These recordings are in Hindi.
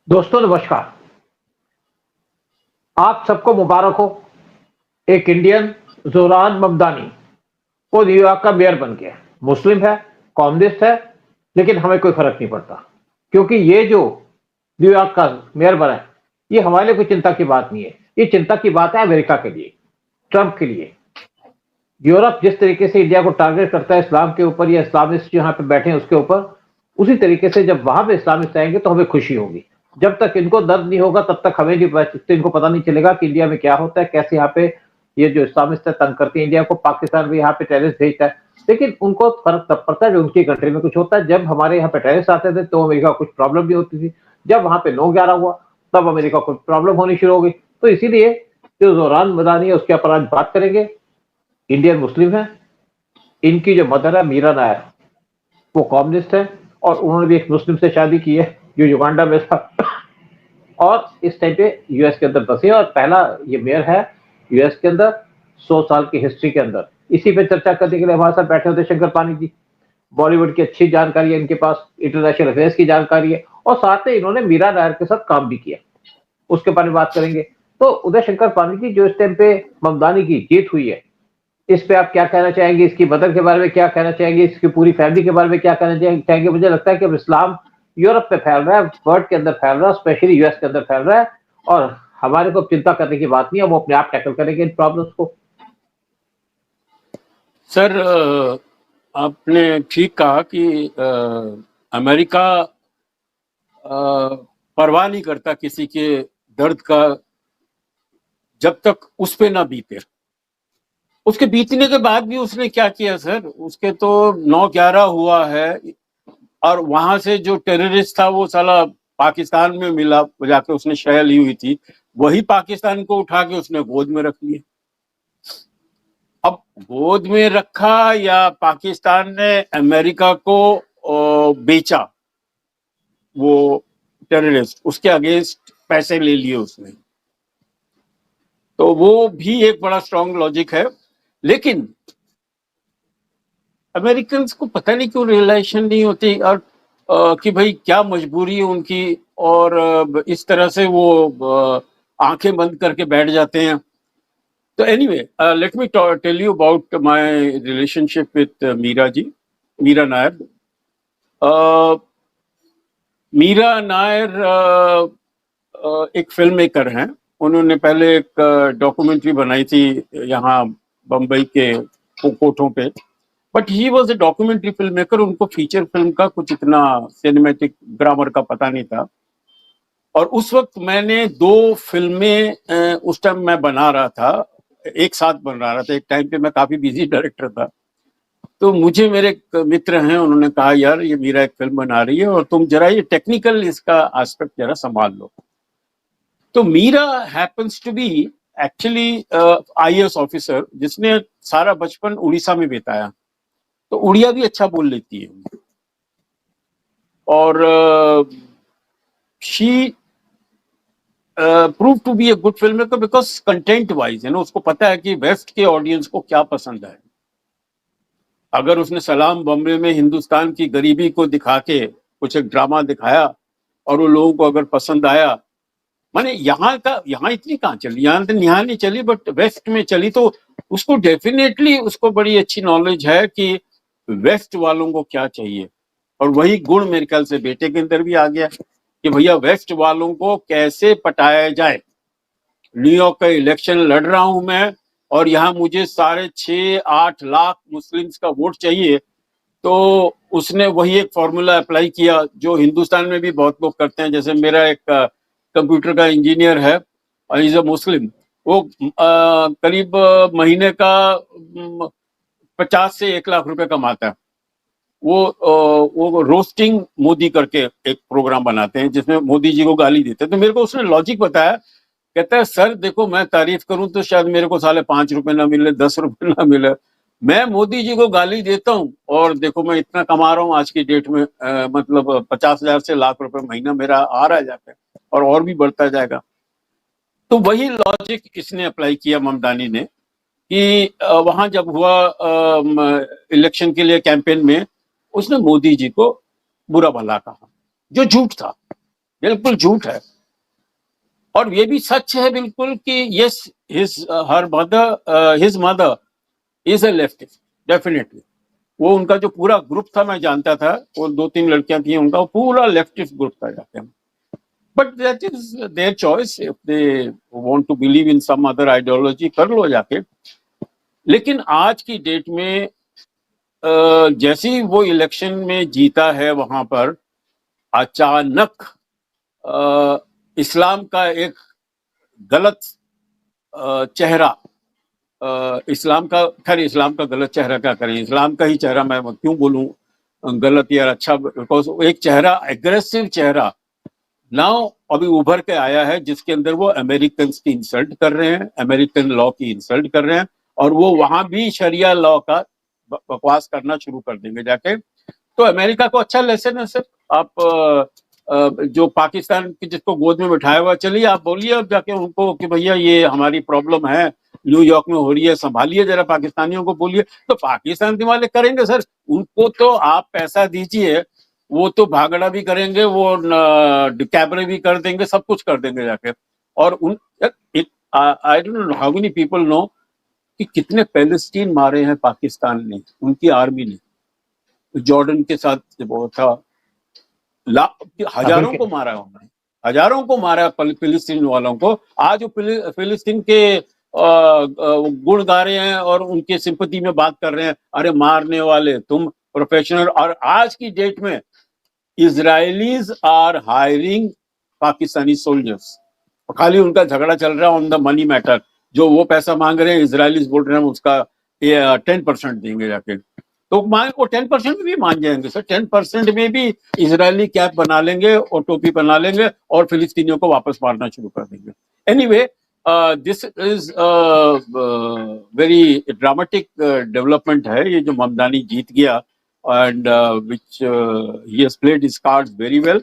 दोस्तों नमस्कार। आप सबको मुबारक हो। एक इंडियन जोरान ममदानी वो न्यूयॉर्क का मेयर बन गया। मुस्लिम है, कम्युनिस्ट है, लेकिन हमें कोई फर्क नहीं पड़ता, क्योंकि ये जो न्यूयॉर्क का मेयर बना है, ये हमारे लिए कोई चिंता की बात नहीं है। ये चिंता की बात है अमेरिका के लिए, ट्रंप के लिए। यूरोप जिस तरीके से इंडिया को टारगेट करता है इस्लाम के ऊपर या इस्लामिस्ट जो यहाँ पे बैठे हैं उसके ऊपर, उसी तरीके से जब वहां पे इस्लामिस्ट आएंगे तो हमें खुशी होगी। जब तक इनको दर्द नहीं होगा तब तक हमें नहीं तो इनको पता नहीं चलेगा कि इंडिया में क्या होता है, कैसे यहाँ पे ये जो इस्लामिस्ट है तंग करती है इंडिया को। पाकिस्तान भी यहाँ पे टेररिस्ट भेजता है, लेकिन उनको फर्क तब पड़ता है जब उनकी कंट्री में कुछ होता है। जब हमारे यहाँ पे टेररिस्ट आते थे तो अमेरिका को कुछ प्रॉब्लम नहीं होती थी। जब वहां पे 9/11 हुआ तब अमेरिका को प्रॉब्लम होनी शुरू हो गई। तो इसीलिए जो जोरान मदानी है उसके ऊपर आज बात करेंगे। इंडियन मुस्लिम है, इनकी जो मदर है मीरा नायर, वो कम्युनिस्ट है और उन्होंने भी एक मुस्लिम से शादी की है जो युगांडा में था और इस टाइम पे यूएस के अंदर बसे और पहला ये मेयर है यूएस के अंदर 100 साल की हिस्ट्री के अंदर। इसी पे चर्चा करने के लिए हमारे साथ बैठे होते शंकर पानी जी। बॉलीवुड की अच्छी जानकारी है इनके पास, इंटरनेशनल अफेयर्स की जानकारी है और साथ में इन्होंने मीरा नायर के साथ काम भी किया, उसके बारे में बात करेंगे। तो उदय शंकर पानी जी, जो इस टाइम पे ममदानी की जीत हुई है, इस पे आप क्या कहना चाहेंगे? इसकी मदर के बारे में क्या कहना चाहेंगे? इसकी पूरी फैमिली के बारे में क्या कहना चाहेंगे? मुझे लगता है कि अब इस्लाम यूरोप में फैल रहा है, वर्ल्ड के अंदर फैल रहा है, स्पेशली यूएस के अंदर फैल रहा है और हमारे को चिंता करने की बात नहीं है, वो अपने आप टैकल करेंगे इन प्रॉब्लम्स को। सर, आपने ठीक कहा कि अमेरिका परवाह नहीं करता किसी के दर्द का जब तक उस पे ना बीते। उसके बीतने के बाद भी उसने क्या किया सर? उसके तो 9/11 हुआ है और वहां से जो टेररिस्ट था वो साला पाकिस्तान में मिला, जाके उसने शह ली हुई थी, वही पाकिस्तान को उठा के उसने गोद में रख लिया। अब गोद में रखा या पाकिस्तान ने अमेरिका को बेचा, वो टेररिस्ट उसके अगेंस्ट पैसे ले लिए उसने, तो वो भी एक बड़ा स्ट्रॉन्ग लॉजिक है। लेकिन अमेरिकन को पता नहीं क्यों रियलाइजेशन नहीं होती और कि भाई क्या मजबूरी है उनकी, और इस तरह से वो आंखें बंद करके बैठ जाते हैं। तो anyway, let me tell you about my relationship with Meera ji, Meera Nair. Meera Nair एक फिल्म मेकर हैं। उन्होंने पहले एक डॉक्यूमेंट्री बनाई थी यहाँ बम्बई के कोठों पे, but he was a documentary film maker. उनको फीचर फिल्म का कुछ इतना सिनेमैटिक ग्रामर का पता नहीं था। और उस वक्त मैंने 2 फिल्में उस टाइम मैं बना रहा था, एक साथ बन रहा था। एक टाइम पे मैं काफी बिजी डायरेक्टर था, तो मुझे मेरे एक मित्र हैं, उन्होंने कहा यार ये मीरा एक फिल्म बना रही है और तुम जरा ये टेक्निकल इसका एस्पेक्ट जरा संभाल लो। तो Meera happens to be actually IAS officer, जिसने सारा बचपन उड़ीसा में बिताया, तो उड़िया भी अच्छा बोल लेती है। और she prove to be a good film maker because content wise है ना, उसको पता है कि वेस्ट के ऑडियंस को क्या पसंद है। अगर उसने सलाम बॉम्बे में हिंदुस्तान की गरीबी को दिखा के कुछ एक ड्रामा दिखाया और वो लोगों को अगर पसंद आया, माने यहाँ इतनी कहाँ चली, यहाँ नहीं चली, बट वेस्ट में चली, तो उसको डेफिनेटली उसको बड़ी अच्छी नॉलेज है कि वेस्ट वालों को क्या चाहिए। और वही गुण मेरे ख्याल से बेटे के अंदर भी आ गया कि भैया वेस्ट वालों को कैसे पटाया जाए। न्यूयॉर्क का इलेक्शन लड़ रहा हूं मैं और यहाँ मुझे 6.5-8 लाख मुस्लिम्स का वोट चाहिए, तो उसने वही एक फॉर्मूला अप्लाई किया जो हिंदुस्तान में भी बहुत लोग करते हैं। जैसे मेरा एक कंप्यूटर का इंजीनियर है, इज अ मुस्लिम, वो करीब महीने का 50 से 1 लाख रुपए कमाता है। वो रोस्टिंग मोदी करके एक प्रोग्राम बनाते हैं जिसमें मोदी जी को गाली देते हैं। तो मेरे को उसने लॉजिक बताया, कहता है सर देखो मैं तारीफ करूं तो शायद मेरे को 5.5 रुपए ना मिले, 10 रुपए ना मिले, मैं मोदी जी को गाली देता हूं और देखो मैं इतना कमा रहा हूं आज की डेट में, मतलब 50,000 से लाख रुपए महीना मेरा आ रहा जाता है और भी बढ़ता जाएगा। तो वही लॉजिक इसने अप्लाई किया ममदानी ने कि वहां जब हुआ इलेक्शन के लिए कैंपेन में, उसने मोदी जी को बुरा भला कहा, जो झूठ था। बिल्कुल झूठ है। और ये भी सच है बिल्कुल कि yes, his mother is a leftist, definitely. वो उनका जो पूरा ग्रुप था, मैं जानता था, वो 2-3 लड़कियां थी, उनका वो पूरा लेफ्टिस्ट ग्रुप था जाके। But that is their choice, if they want to believe in some other ideology, कर लो जाके। लेकिन आज की डेट में जैसे ही वो इलेक्शन में जीता है, वहां पर अचानक इस्लाम का एक गलत चेहरा, इस्लाम का, खैर इस्लाम का गलत चेहरा क्या करें, इस्लाम का ही चेहरा मैं क्यों बोलूं गलत यार, अच्छा, बिकॉज एक चेहरा, एग्रेसिव चेहरा नाउ अभी उभर के आया है, जिसके अंदर वो अमेरिकन की इंसल्ट कर रहे हैं, अमेरिकन लॉ की इंसल्ट कर रहे हैं, और वो वहां भी शरिया लॉ का बकवास करना शुरू कर देंगे जाके। तो अमेरिका को अच्छा लेसन है सर। आप जो पाकिस्तान की जिसको गोद में बिठाया हुआ, चलिए आप बोलिए अब जाके उनको कि भैया ये हमारी प्रॉब्लम है, न्यूयॉर्क में हो रही है, संभालिए जरा, पाकिस्तानियों को बोलिए। तो पाकिस्तान वाले करेंगे सर, उनको तो आप पैसा दीजिए, वो तो भागड़ा भी करेंगे, वो कैबरे भी कर देंगे, सब कुछ कर देंगे जाके। और उन I don't know how many people know कि कितने पैलेस्टीन मारे हैं पाकिस्तान ने, उनकी आर्मी ने। जॉर्डन के साथ वो था, हजारों को मारा उन्होंने, हजारों को मारा फिलिस्तीन वालों को। आज वो फिलिस्तीन के गुण गा रहे हैं और उनके सिंपति में बात कर रहे हैं, अरे मारने वाले तुम प्रोफेशनल। और आज की डेट में Israelis are hiring Pakistani soldiers, खाली उनका झगड़ा चल रहा है ऑन द मनी मैटर। जो वो पैसा मांग रहे हैं, इजरायलीज बोल रहे हैं उसका 10% देंगे जाके। तो मान को 10% में भी मान जाएंगे सर, 10% में भी इजरायली कैप बना लेंगे और टोपी बना लेंगे और फिलिस्तीनियों को वापस मारना शुरू कर देंगे। Anyway, this is very dramatic development है ये जो ममदानी जीत गया, and which he has played his cards very well,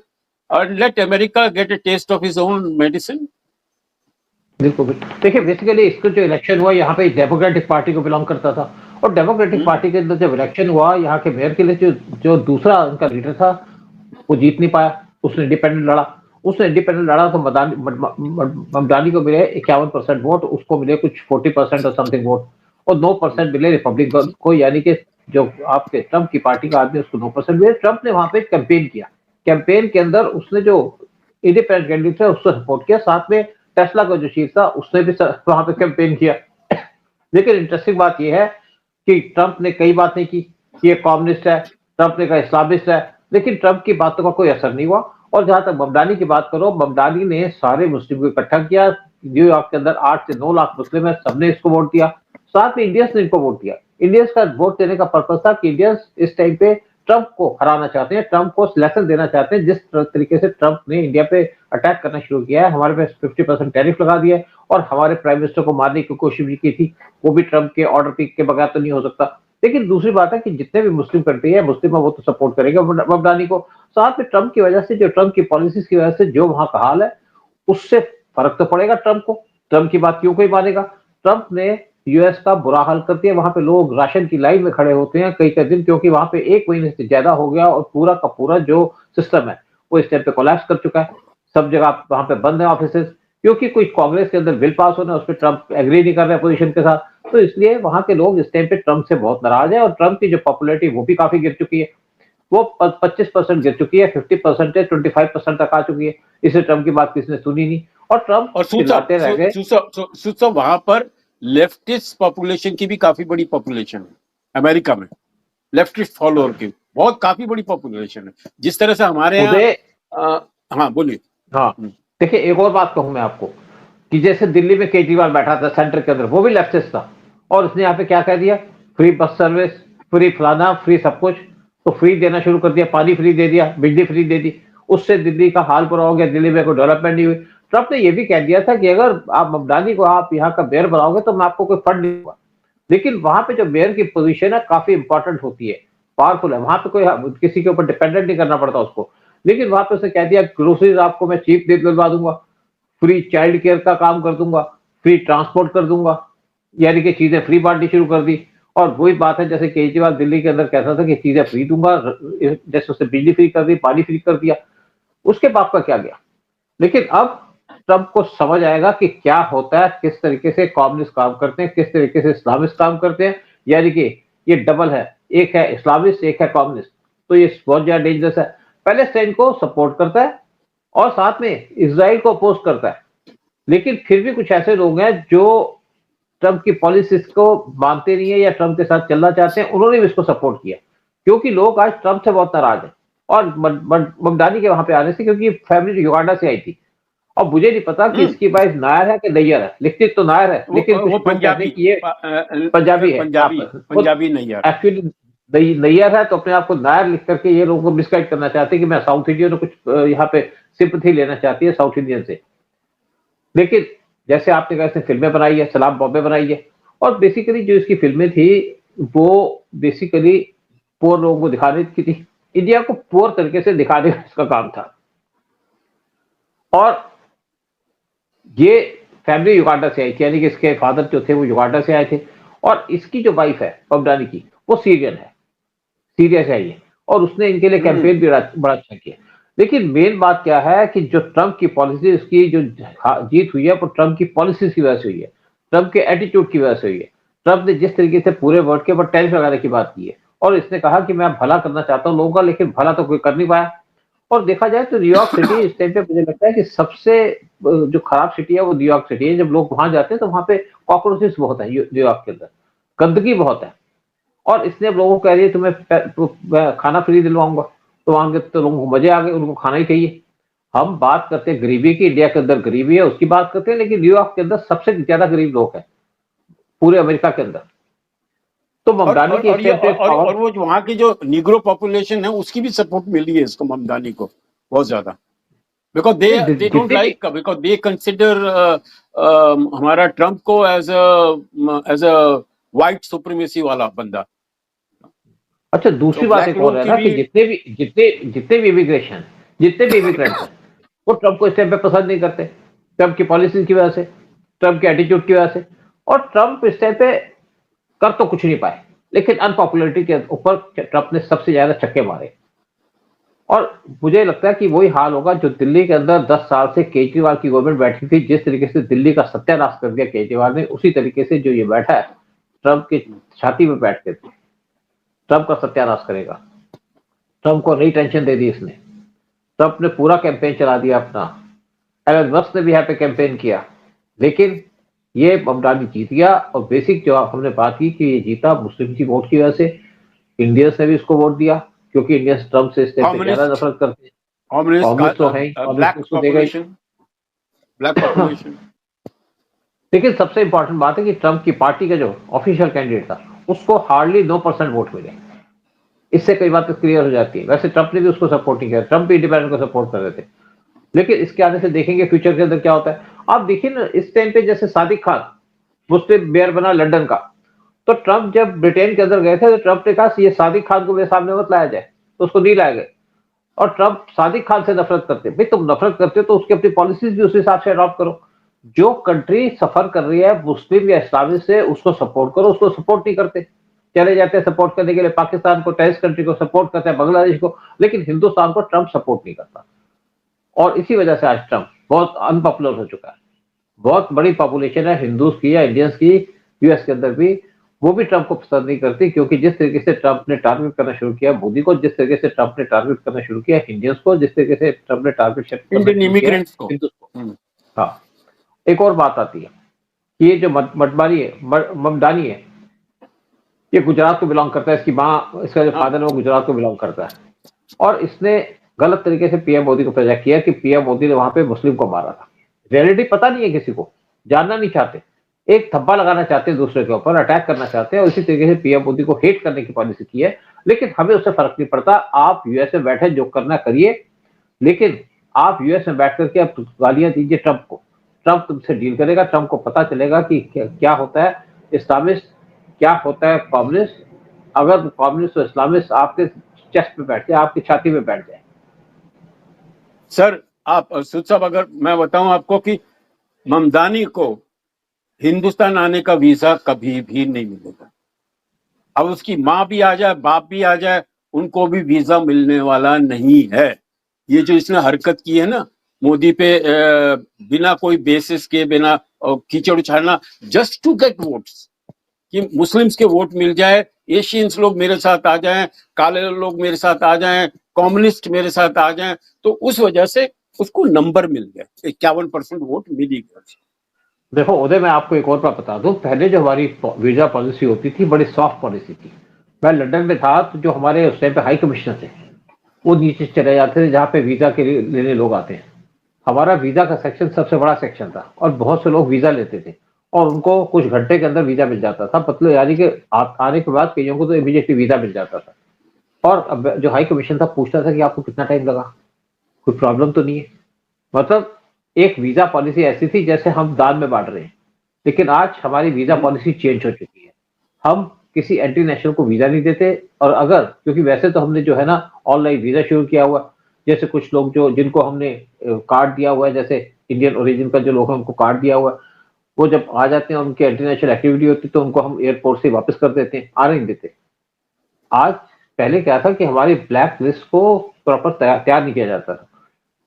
and let America get a taste of his own medicine. बिल्कुल देखिए, बेसिकली इसको जो इलेक्शन हुआ, यहाँ पे डेमोक्रेटिक पार्टी को बिलोंग करता था, और डेमोक्रेटिक पार्टी के अंदर जब इलेक्शन हुआ, यहाँ के मेयर के लिए जो दूसरा उनका लीडर था वो जीत नहीं पाया, उसने इंडिपेंडेंट लड़ा। तो ममदानी को मिले 51% वोट, उसको मिले कुछ 40% और समथिंग वोट, और 9% मिले रिपब्लिकन को, यानी कि जो आपके ट्रंप की पार्टी का आदमी उसको 9% मिले। ट्रंप ने वहां पे कैंपेन किया, कैंपेन के अंदर उसने जो इंडिपेंडेंट कैंडिडेट है उसको सपोर्ट किया, साथ में टेस्ला का जो चीफ था उसने भी वहां पे कैंपेन किया। लेकिन इंटरेस्टिंग बात यह है कि ट्रंप ने कई बातें की कि ये कम्युनिस्ट है, ट्रंप ने कहा इस्लामिस्ट है, लेकिन ट्रंप की बातों का कोई असर नहीं हुआ। और जहां तक ममदानी की बात करो, ममदानी ने सारे मुस्लिम को इकट्ठा किया। न्यूयॉर्क के अंदर 8 से 9 लाख मुस्लिम है, सबने इसको वोट दिया, साथ में इंडियंस ने इनको वोट दिया। इंडियंस का वोट देने का पर्पज था कि इंडियंस इस टाइम पे ट्रंप को हराना चाहते हैं, ट्रंप को लेसन देना चाहते हैं। जिस तरीके से ट्रंप ने इंडिया पे अटैक करना शुरू किया है, हमारे पे 50% टैरिफ लगा दिया है, और हमारे प्राइम मिनिस्टर को मारने की कोशिश भी की थी, वो भी ट्रंप के ऑर्डर के बगैर तो नहीं हो सकता। लेकिन दूसरी बात है कि जितने भी मुस्लिम कंट्री है, मुस्लिम है, वो तो सपोर्ट करेगा ममदानी को। साथ में ट्रंप की वजह से, जो ट्रंप की पॉलिसीज की वजह से जो वहां का हाल है, उससे फर्क तो पड़ेगा ट्रंप को। ट्रंप की बात क्यों कोई मानेगा? ट्रंप ने यूएस का बुरा हाल कर दिया, वहां पे लोग राशन की लाइन में खड़े होते हैं कई दिन, क्योंकि वहां पे 1 महीने से ज्यादा हो गया और पूरा का पूरा जो सिस्टम है वो इस टाइम पे कोलैप्स कर चुका है। सब जगह वहां पे बंद है ऑफिसेस, क्योंकि कोई कांग्रेस के अंदर बिल पास होना, उस पर ट्रंप एग्री नहीं कर रहे पोजीशन के साथ। तो इसलिए वहां के लोग इस टाइम पे ट्रंप से बहुत नाराज है, और ट्रंप की जो पॉपुलैरिटी वो भी काफी गिर चुकी है, वो 25% गिर चुकी है, 50% है, 25% तक आ चुकी है। इससे ट्रंप की बात किसी ने सुनी नहीं, और ट्रंप चिल्लाते रह गए। वहां पर लेफ्टिस्ट पॉपुलेशन की भी काफी बड़ी पॉपुलेशन है अमेरिका में, लेफ्टिस्ट फॉलोअर की बहुत काफी बड़ी पॉपुलेशन है, जिस तरह से हमारे यहाँ। हाँ बोलिए। हाँ देखिए, एक और बात कहूं मैं आपको कि जैसे दिल्ली में केजरीवाल बैठा था सेंटर के अंदर, वो भी लेफ्टिस्ट था, और उसने यहाँ पे क्या कह दिया, फ्री बस सर्विस, फ्री फलाना, फ्री सब कुछ, तो फ्री देना शुरू कर दिया, पानी फ्री दे दिया, बिजली फ्री दे दी, उससे दिल्ली का हाल बुरा हो गया, दिल्ली में कोई डेवलपमेंट नहीं हुई। ट्रंप ने यह भी कह दिया था कि अगर आप ममदानी को आप यहाँ का मेयर बनाओगे तो मैं आपको कोई फंड नहीं दूंगा। लेकिन वहां पे जो मेयर की पोजीशन है काफी इंपॉर्टेंट होती है, पावरफुल है, वहां पे कोई किसी के ऊपर डिपेंडेंट नहीं करना पड़ता उसको। लेकिन वहां पे उसने कह दिया ग्रोसरीज आपको मैं चीप दिलवा दूंगा, फ्री चाइल्ड केयर का काम कर दूंगा, फ्री ट्रांसपोर्ट कर दूंगा, यानी कि चीजें फ्री बांटनी शुरू कर दी। और वही बात है जैसे केजरीवाल दिल्ली के अंदर कहता था कि चीजें फ्री दूंगा, जैसे उसने बिजली फ्री कर दी, पानी फ्री कर दिया। उसके बाद का क्या गया? लेकिन अब ट्रंप को समझ आएगा कि क्या होता है, किस तरीके से कम्युनिस्ट काम करते हैं, किस तरीके से इस्लामिस्ट काम करते हैं। यानी कि ये डबल है, एक है इस्लामिस्ट, एक है कम्युनिस्ट, तो ये बहुत ज्यादा डेंजरस है। पैलेस्टाइन को सपोर्ट करता है और साथ में इसराइल को अपोज करता है, लेकिन फिर भी कुछ ऐसे लोग हैं जो ट्रंप की पॉलिसीज को मानते नहीं है या ट्रंप के साथ चलना चाहते हैं, उन्होंने भी इसको सपोर्ट किया, क्योंकि लोग आज ट्रंप से बहुत नाराज हैं। और ममदानी के वहां पे आने से, क्योंकि फैमिली युगांडा से आई थी, और मुझे नहीं पता कि इसकी वाइफ नायर है कि नैयर है, लिखती तो नायर है, लेकिन कुछ वो लोग कहते पंजाबी हैं कि ये पंजाबी है। पंजाबी नहीं यार। एक्चुअली नैयर है, तो अपने आप को नायर लिख करके ये लोगों को मिसगाइड करना चाहते हैं कि मैं साउथ इंडियन, कुछ यहाँ पे सिंपैथी लेना चाहती है साउथ इंडियन से। लेकिन जैसे आपने कहा, इसने फिल्में बनाई है, सलाम बॉम्बे बनाई है, और बेसिकली जो इसकी फिल्में थी वो बेसिकली पुअर लोगों को दिखाने की थी, इंडिया को पुअर तरीके से दिखाने का इसका काम था। और ये फैमिली युगांडा से आई थी, यानी कि इसके फादर जो थे वो युगांडा से आए थे, और इसकी जो वाइफ है ममदानी की, वो सीरियन है, सीरिया से आई है, और उसने इनके लिए कैंपेन भी बड़ा अच्छा किया। लेकिन मेन बात क्या है कि जो ट्रंप की पॉलिसी, उसकी जो जीत हुई है वो ट्रंप की पॉलिसीज की वजह से हुई है, ट्रंप के एटीट्यूड की वजह से हुई है। ट्रंप ने जिस तरीके से पूरे वर्ल्ड के ऊपर टैरिफ लगाने की बात की है, और इसने कहा कि मैं भला करना चाहता हूं लोगों का, लेकिन भला तो कोई कर नहीं पाया। और देखा जाए तो न्यूयॉर्क सिटी इस टाइम पे मुझे लगता है कि सबसे जो खराब सिटी है वो न्यूयॉर्क सिटी है। जब लोग वहां जाते हैं तो वहां पे कॉकरोचेस बहुत है न्यूयॉर्क के अंदर, गंदगी बहुत है। और इसने अब लोगों को कह दिया तुम्हें खाना फ्री दिलवाऊंगा, तो वहां के तो लोगों को मजे आ गए, उनको खाना ही चाहिए। हम बात करते हैं गरीबी की, इंडिया के अंदर गरीबी है उसकी बात करते हैं, लेकिन न्यूयॉर्क के अंदर सबसे ज्यादा गरीब लोग हैं पूरे अमेरिका के अंदर। तो ममदानी की एक टाइम पे और वो वहाँ की जो निग्रो पॉपुलेशन है उसकी भी सपोर्ट मिली है इसको, ममदानी को बहुत ज्यादा, because they don't like, because they consider हमारा ट्रंप को एज अ व्हाइट सुप्रीमेसी वाला बंदा। अच्छा, दूसरी बात एक और है ना कि जितने भी इमिग्रेशन, जितने भी इमिग्रेंट्स हैं, वो ट्रंप को इस टाइम पे पसंद नहीं करते, ट्रंप की पॉलिसी की वजह से, ट्रंप के एटीट्यूड की वजह से। और ट्रंप इस टाइम पे कर तो कुछ नहीं पाए, लेकिन अनपॉपुलरिटी के ऊपर ट्रंप ने सबसे ज्यादा छक्के मारे। और मुझे लगता है कि वही हाल होगा जो दिल्ली के अंदर 10 साल से केजरीवाल की गवर्नमेंट बैठी थी, जिस तरीके से दिल्ली का सत्यानाश कर दिया केजरीवाल ने, उसी तरीके से जो ये बैठा है ट्रंप की छाती में बैठ के ट्रंप का सत्यानाश करेगा। ट्रंप को नई टेंशन दे दी इसने, ट्रंप ने पूरा कैंपेन चला दिया अपना, एलन मस्क ने भी यहाँ पे कैंपेन किया, लेकिन ये ममदानी जीत गया। और बेसिक जो हमने बात की कि ये जीता मुस्लिम की वोट की वजह से, इंडियंस ने भी इसको वोट दिया, क्योंकि इंडियंस ट्रंप से इस टाइम पे ज्यादा नफरत करते हैं। कम्युनिस्ट तो है ही, ब्लैक उसको देगा ही। पॉपुलेशन। लेकिन सबसे इंपॉर्टेंट बात है कि ट्रंप की पार्टी का जो ऑफिशियल कैंडिडेट था उसको हार्डली 9% वोट मिले। इससे कई बातें क्लियर हो जाती है। वैसे ट्रंप ने भी उसको सपोर्ट नहीं किया, ट्रंप भी इंडिपेंडेंट को सपोर्ट कर रहे थे, लेकिन इसके आने से देखेंगे फ्यूचर के अंदर क्या होता है। आप देखिए ना, इस टाइम पे जैसे सादिक खान मुस्लिम मेयर बना लंदन का, तो ट्रंप जब ब्रिटेन के अंदर गए थे तो ट्रंप ने कहा ये सादिक खान को मेरे सामने मत लाया जाए, तो उसको नहीं लाया गया। और ट्रंप सादिक खान से नफरत करते, भाई तुम नफरत करते हो तो उसकी अपनी पॉलिसीज भी उस हिसाब से अडॉप्ट करो। जो कंट्री सफर कर रही है मुस्लिम या इस्लामिक से, उसको सपोर्ट करो। उसको सपोर्ट नहीं करते, चले जाते हैं सपोर्ट करने के लिए पाकिस्तान को, टेररिस्ट कंट्री को सपोर्ट करते हैं, बांग्लादेश को, लेकिन हिंदुस्तान को ट्रंप सपोर्ट नहीं करता। और इसी वजह से आज ट्रंप बहुत अनपॉपुलर हो चुका है। बहुत बड़ी पॉपुलेशन है हिंदूज की या इंडियंस की यूएस के अंदर भी, वो भी ट्रंप को पसंद नहीं करती, क्योंकि जिस तरीके से ट्रंप ने टारगेट करना शुरू किया मोदी को, जिस तरीके से ट्रंप ने टारगेट करना शुरू किया इंडियंस को, जिस तरीके से ट्रंप ने टारगेट इंडियन इमिग्रेंट्स को, हिंदूज को। हाँ, एक और बात आती है कि ये जो मटमारी है, ममदानी है, ये गुजरात को बिलोंग करता है। इसकी माँ, इसका जो फादर है वो गुजरात को बिलोंग करता है। और इसने गलत तरीके से पीएम मोदी को प्रोजेक्ट किया कि पीएम मोदी ने वहां पे मुस्लिम को मारा था। रियलिटी पता नहीं है किसी को, जानना नहीं चाहते, एक थप्पा लगाना चाहते हैं दूसरे के ऊपर, अटैक करना चाहते हैं, और इसी तरीके से पीएम मोदी को हेट करने की पॉलिसी की है। लेकिन हमें उससे फर्क नहीं पड़ता, आप यूएस में बैठे जो करना करिए, लेकिन आप यूएस में बैठ करके आप गालियां दीजिए ट्रंप को, ट्रंप तुमसे डील करेगा। ट्रंप को पता चलेगा कि क्या होता है इस्लामिस्ट, क्या होता है कम्युनिस्ट। अगर कम्युनिस्ट और इस्लामिस्ट आपके चेस्ट पे बैठ जाए, आपकी छाती पे बैठ जाए। सर आप सुद साहब, अगर मैं बताऊं आपको कि ममदानी को हिंदुस्तान आने का वीजा कभी भी नहीं मिलेगा। अब उसकी माँ भी आ जाए, बाप भी आ जाए, उनको भी वीजा मिलने वाला नहीं है। ये जो इसने हरकत की है ना, मोदी पे बिना कोई बेसिस के, बिना कीचड़ उछालना, जस्ट टू गेट वोट्स, कि मुस्लिम्स के वोट मिल जाए, एशियंस लोग मेरे साथ आ जाएं, काले लोग मेरे साथ आ जाएं, कम्युनिस्ट मेरे साथ आ जाएं, तो उस वजह से उसको नंबर मिल गया, 51% वोट मिल ही गया। देखो उदय, मैं आपको एक और बात बता दूं, पहले जो हमारी वीजा पॉलिसी होती थी बड़ी सॉफ्ट पॉलिसी थी। मैं लंदन में था तो जो हमारे उस टाइम पे हाई कमिश्नर थे वो नीचे चले जाते थे जहाँ पे वीजा के लिए लेने लोग आते हैं। हमारा वीजा का सेक्शन सबसे बड़ा सेक्शन था और बहुत से लोग वीजा लेते थे और उनको कुछ घंटे के अंदर वीजा मिल जाता था, मतलब यानी कि आने के बाद कईयों को तो इमीडिएटली वीजा मिल जाता था। और अब जो हाई कमीशन था पूछता था कि आपको कितना टाइम लगा, कोई प्रॉब्लम तो नहीं है। मतलब एक वीजा पॉलिसी ऐसी थी जैसे हम दान में बांट रहे हैं। लेकिन आज हमारी वीजा पॉलिसी चेंज हो चुकी है। हम किसी एंटी नेशनल को वीजा नहीं देते, और अगर, क्योंकि वैसे तो हमने जो है ना ऑनलाइन वीजा शुरू किया हुआ, जैसे कुछ लोग जो जिनको हमने कार्ड दिया हुआ है, जैसे इंडियन ओरिजिन का जो लोग हैं उनको कार्ड दिया हुआ है, वो जब आ जाते हैं उनकी इंटरनेशनल एक्टिविटी होती है तो उनको हम एयरपोर्ट से वापस कर देते हैं, आने नहीं देते। आज, पहले क्या था कि हमारी ब्लैक लिस्ट को प्रॉपर तैयार नहीं किया जाता था,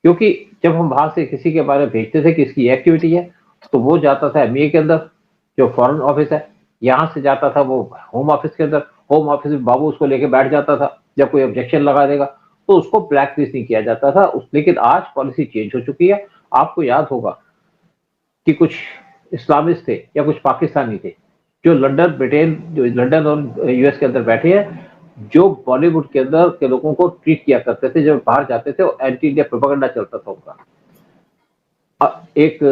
क्योंकि जब हम वहां से किसी के बारे में भेजते थे कि इसकी एक्टिविटी है, तो वो जाता था एमईए के अंदर जो फॉरेन ऑफिस है, यहाँ से जाता था वो होम ऑफिस के अंदर, होम ऑफिस में बाबू उसको लेके बैठ जाता था, जब कोई ऑब्जेक्शन लगा देगा तो उसको ब्लैक लिस्ट नहीं किया जाता था। लेकिन आज पॉलिसी चेंज हो चुकी है। आपको याद होगा कि कुछ इस्लामिस्ट थे या कुछ पाकिस्तानी थे जो लंदन और यूएस के अंदर बैठे हैं, जो बॉलीवुड के अंदर के लोगों को ट्रीट किया करते थे, जब बाहर जाते थे वो एंटी इंडिया प्रोपेगेंडा चलता था उनका। एक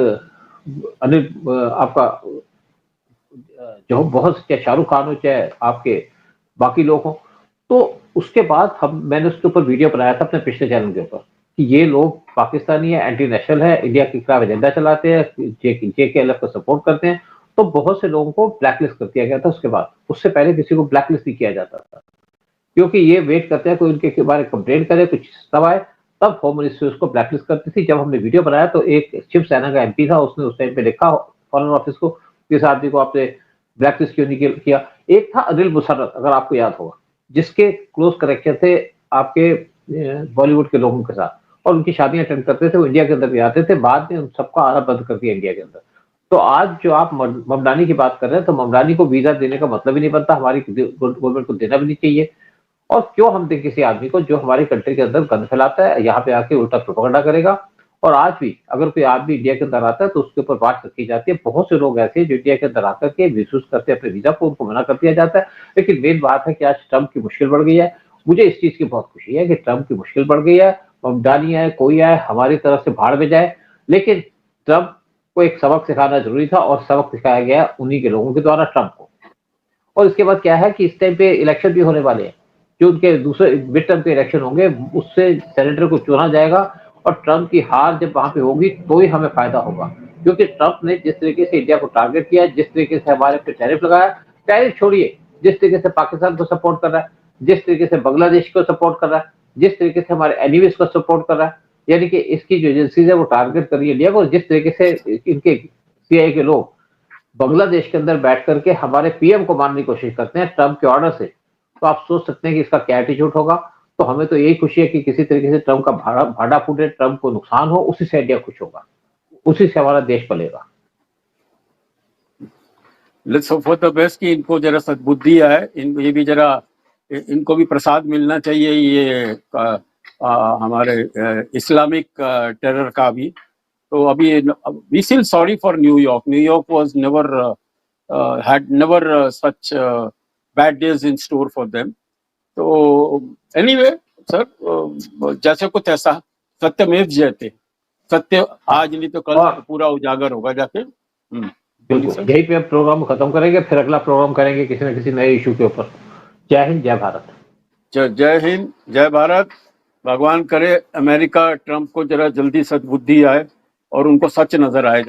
अनिल, आपका जो बहुत, चाहे शाहरुख खान हो चाहे आपके बाकी लोग हो, तो उसके बाद मैंने उसके ऊपर वीडियो बनाया था अपने पिछले चैनल के ऊपर कि ये लोग पाकिस्तानी है, एंटी नेशनल है, इंडिया के खिलाफ एजेंडा चलाते हैं, JKLF को सपोर्ट करते हैं। तो बहुत से लोगों को ब्लैकलिस्ट कर दिया गया था उसके बाद। उससे पहले किसी को ब्लैकलिस्ट नहीं किया जाता था, क्योंकि ये वेट करते हैं कोई उनके बारे में कंप्लेंट करे, कुछ सब आए, तब होम मिनिस्ट्री उसको ब्लैकलिस्ट करती थी। जब हमने वीडियो बनाया तो एक शिवसेना का MP था, उसने उस टाइम पे लिखा फॉरेन ऑफिस को, इस आदमी को आपने ब्लैकलिस्ट क्यों नहीं किया। एक था अनिल मुशर्रफ, अगर आपको याद होगा, जिसके क्लोज कनेक्शन थे आपके बॉलीवुड के लोगों के साथ, और उनकी शादियां अटेंड करते थे, वो इंडिया के अंदर भी आते थे, बाद में उन सबका आना बंद कर दिया इंडिया के अंदर। तो आज जो आप ममदानी की बात कर रहे हैं, तो ममदानी को वीजा देने का मतलब ही नहीं बनता, हमारी गवर्नमेंट को देना भी नहीं चाहिए। और क्यों हम दें किसी आदमी को जो हमारी कंट्री के अंदर गंद फैलाता है, यहाँ पे आके उल्टा प्रोपेगेंडा करेगा। और आज भी अगर कोई आदमी इंडिया के अंदर आता है तो उसके ऊपर बात रखी जाती है। बहुत से लोग ऐसे हैं जो इंडिया के अंदर आकर के मिसयूज करते हैं अपने वीजा को, उनको मना कर दिया जाता है। लेकिन मेन बात है कि आज ट्रंप की मुश्किल बढ़ गई है। मुझे इस चीज की बहुत खुशी है कि ट्रंप की मुश्किल बढ़ गई है। ममदानी आए, कोई आए, हमारी तरफ से भाड़ में जाए, लेकिन ट्रंप को एक सबक सिखाना जरूरी था, और सबक सिखाया गया उन्हीं के लोगों के द्वारा ट्रंप को। और इसके बाद क्या है कि इस टाइम पे इलेक्शन भी होने वाले हैं, जो उनके दूसरे मिड टर्म के इलेक्शन होंगे, उससे सेनेटर को चुना जाएगा, और ट्रंप की हार जब वहां पे होगी तो ही हमें फायदा होगा। क्योंकि ट्रंप ने जिस तरीके से इंडिया को टारगेट किया, जिस तरीके से हमारे पे टैरिफ लगाया, टैरिफ छोड़िए, जिस तरीके से पाकिस्तान को सपोर्ट कर रहा है, जिस तरीके से बांग्लादेश को सपोर्ट कर रहा है, जिस तरीके से हमारे एनिमीज को सपोर्ट कर रहा है, यानी कि इसकी जो एजेंसीज है वो टारगेट कर रही है इंडिया को। जिस तरीके से इनके CIA के लोग बांग्लादेश के अंदर बैठ करके हमारे PM को मारने की कोशिश करते हैं ट्रंप के ऑर्डर से, तो आप सोच सकते हैं कि इसका क्या एटीट्यूड होगा। तो हमें तो यही खुशी है कि किसी तरीके से ट्रंप का भाड़ा फूटे, ट्रंप को नुकसान हो, उसी से इंडिया खुश होगा, उसी से हमारा देश पलेगा। Let's hope for the best कि इनको जरा सद्बुद्धि आए, ये भी जरा, इनको भी प्रसाद मिलना चाहिए ये हमारे इस्लामिक टेरर का भी। तो अभी we feel sorry for New York. New York was never had never such bad days in store for them. तो anyway सर, जैसे कुछ ऐसा, सत्यमेव जयते, सत्य आज नहीं तो कल पूरा उजागर होगा जाके। बिल्कुल, यही पे अब प्रोग्राम खत्म करेंगे, फिर अगला प्रोग्राम करेंगे किसी न किसी नए इशू के ऊपर। जय हिंद, जय भारत। जय हिंद, जय भारत। भगवान करे अमेरिका ट्रंप को जरा जल्दी सद्बुद्धि आए और उनको सच नजर आए।